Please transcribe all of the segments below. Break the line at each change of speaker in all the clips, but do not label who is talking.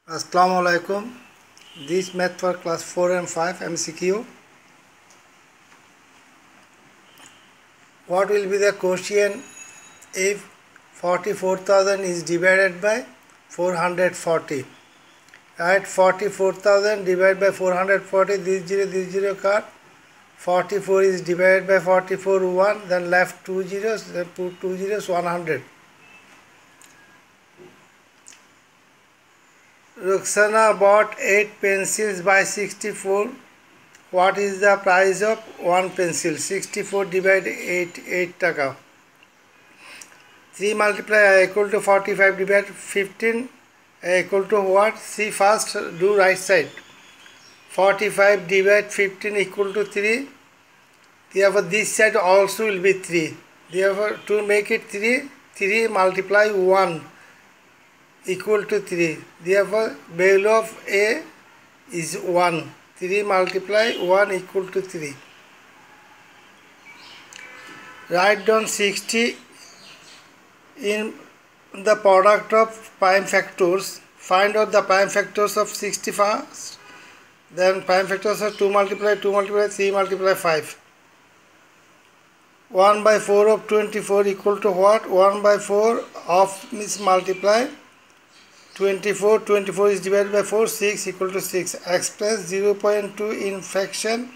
Assalamu alaikum. This math for class 4 and 5 MCQ. What will be the quotient if 44,000 is divided by 440? Right, 44,000 divided by 440, this zero cut. 44 is divided by 44, 1, then left 2 zeros, then put 2 zeros, 100. Ruxana bought 8 pencils by 64. What is the price of one pencil? 64 divided 8 taka. 3 multiply equal to 45 divided 15 equal to what? See first, do right side. 45 divided 15 equal to 3. Therefore this side also will be 3. Therefore to make it 3, 3 multiply 1 equal to 3. Therefore value of A is 1. 3 multiply 1 equal to 3. Write down 60 in the product of prime factors. Find out the prime factors of 60 first. Then prime factors are 2 multiply 3 multiply 5. 1 by 4 of 24 equal to what? 1 by 4 of means multiply 24. 24 is divided by 4, 6 equal to 6. Express 0.2 in fraction.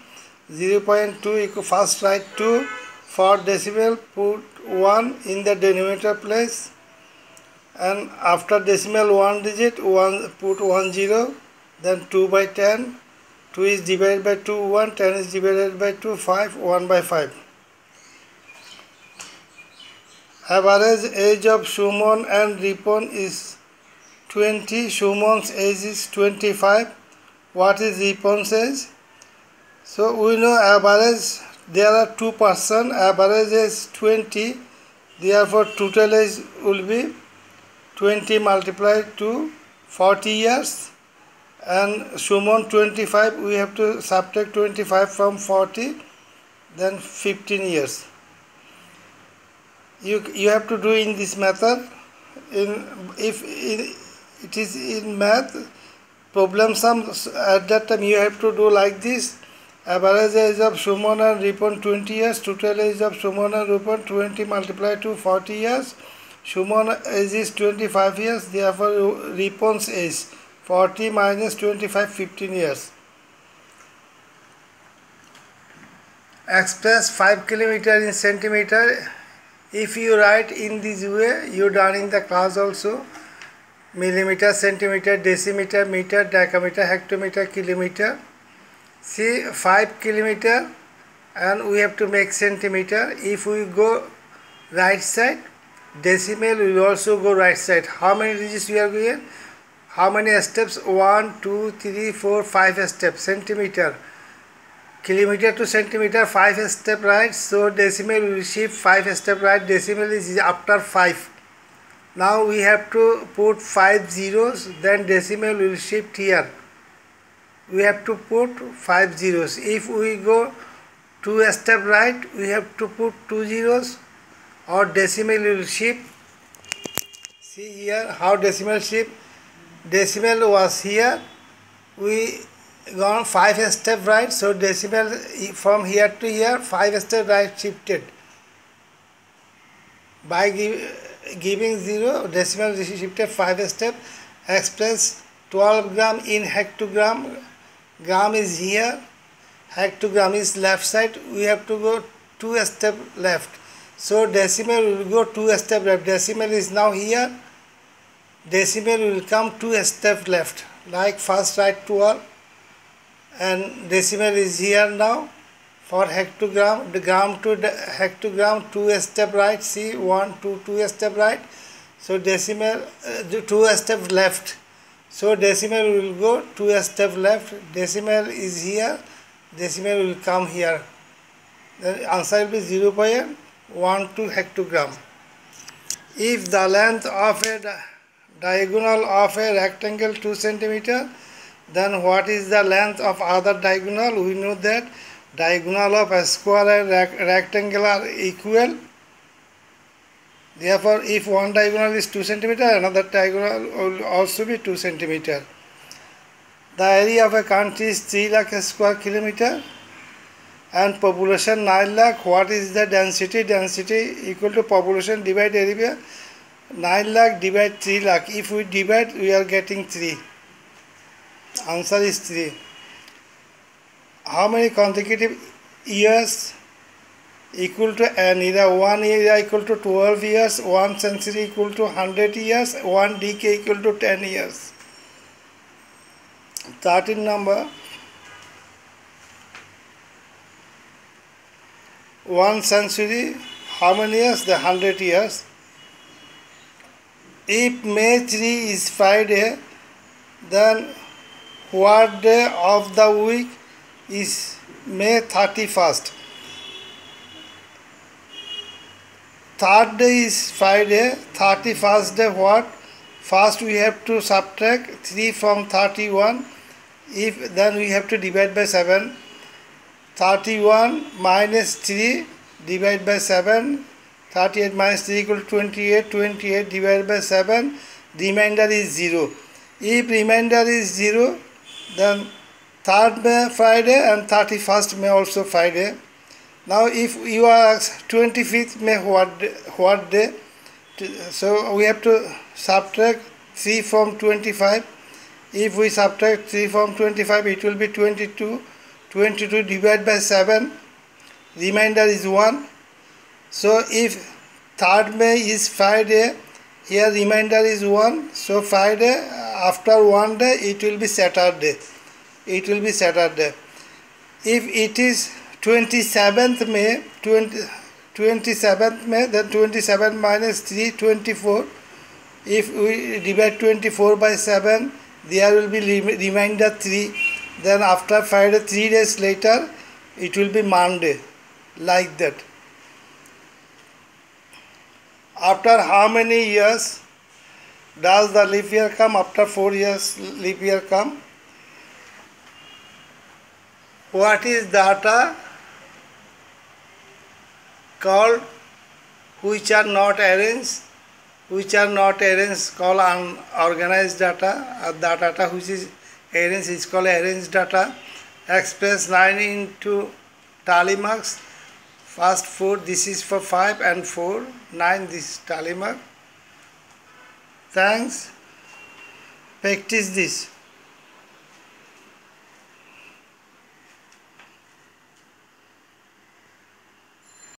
0.2 equal, first write 2. For decimal put 1 in the denominator place, and after decimal 1 digit 1 put 1 0. Then 2 by 10. 2 is divided by 2 1. 10 is divided by 2 5. 1 by 5. Average age of Suman and Ripon is 20. Suman's age is 25. What is Ripon's age? So we know average, there are 2 persons, average is 20. Therefore total age will be 20 multiplied to 40 years. And Suman 25, we have to subtract 25 from 40, then 15 years. You have to do in this method. If it is in math problem sum, at that time you have to do like this. Average age of Suman and Ripon 20 years, total age of Suman and Ripon 20 multiplied to 40 years. Suman age is 25 years, therefore Ripon's age 40 minus 25, 15 years. Express 5 km in centimeter. If you write in this way, you done in the class also. Millimeter, centimeter, decimeter, meter, decameter, hectometer, kilometer. See 5 kilometer and we have to make centimeter. If we go right side, decimal will also go right side. How many digits we are going? How many steps? 1, 2, 3, 4, 5 steps. Centimeter. Kilometer to centimeter, 5 step right. So decimal will shift 5 step right. Decimal is after 5. Now we have to put 5 zeros, then decimal will shift here. We have to put 5 zeros. If we go 2 step right, we have to put 2 zeros, or decimal will shift. See here how decimal shift. Decimal was here. We gone 5 step right, so decimal from here to here 5 step right shifted. By giving 0, decimal shifted 5 step. Express 12 gram in hectogram. Gram is here, hectogram is left side. We have to go 2 step left. So decimal will go 2 step left. Decimal is now here. Decimal will come 2 step left. Like first write 12. And decimal is here now. For hectogram, the gram to hectogram 2 step right. See 1, 2, 2 step right. So decimal 2 step left. So decimal will go 2 step left. Decimal is here. Decimal will come here. The answer will be 0.12 hectogram. If the length of a diagonal of a rectangle 2 cm, then what is the length of other diagonal? We know that diagonal of a square and rectangle are equal. Therefore, if one diagonal is 2 cm, another diagonal will also be 2 cm. The area of a country is 3 lakh square kilometer and population 9 lakh. What is the density? Density equal to population divide area. 9 lakh divide 3 lakh. If we divide, we are getting 3. Answer is 3. How many consecutive years equal to an era? 1 era equal to 12 years, 1 century equal to 100 years, 1 decade equal to 10 years. 13 number. 1 century, how many years? The 100 years. If May 3 is Friday, then what day of the week is May 31st? Third day is Friday, 31st day what? First we have to subtract 3 from 31. If then we have to divide by 7. 31 minus 3 divided by 7. 38 minus 3 equal to 28. 28 divided by 7. Remainder is 0. If remainder is 0, then 3rd May Friday and 31st May also Friday. Now if you are 25th May what day? So we have to subtract 3 from 25. If we subtract 3 from 25, it will be 22. 22 divided by 7, remainder is 1. So if 3rd May is Friday, here remainder is 1. So Friday, after 1 day, it will be Saturday. It will be Saturday. If it is 27th May, 27th May, then 27 minus 3, 24. If we divide 24 by 7, there will be remainder 3. Then after Friday, 3 days later, it will be Monday, like that. After how many years does the leap year come? After 4 years leap year come. What is data called which are not arranged? Which are not arranged called unorganized data. The data which is arranged is called arranged data. Express 9 into tally marks. First 4, this is for 5 and 4. 9, this is tally mark. Thanks. Practice this.